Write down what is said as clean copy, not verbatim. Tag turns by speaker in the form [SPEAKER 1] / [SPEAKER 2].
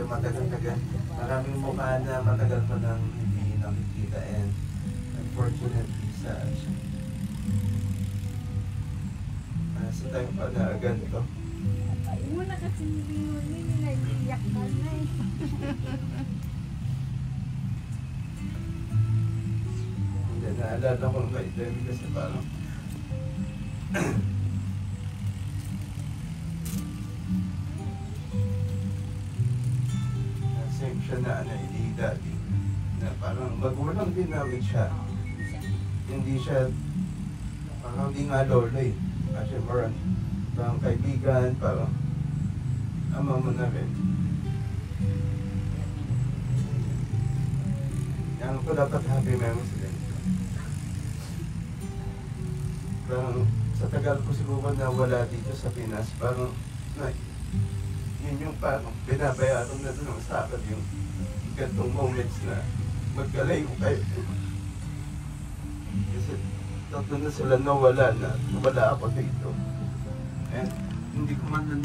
[SPEAKER 1] medyo matagal-tagal. Maraming mukha na matagal pa nang hindi nakikita and unfortunately sa sa tayo pa na ganito.
[SPEAKER 2] Muna kasi nilingon nila, iyak ka na eh.
[SPEAKER 1] Hindi, naalala ko kay Demi kasi parang same siya na daddy na parang magulang din namin siya. Hindi siya parang hindi nga lolo eh. Kasi parang kaibigan, parang ama mo na rin. Yan ko dapat happy memories din. Parang sa tagal ko siguro na wala dito sa Pinas, parang yun yung parang binabayaran na doon sa akin yung gantong moments na magkalayo kayo. Kasi tatlo na sila nawala ako dito. And hindi ko man na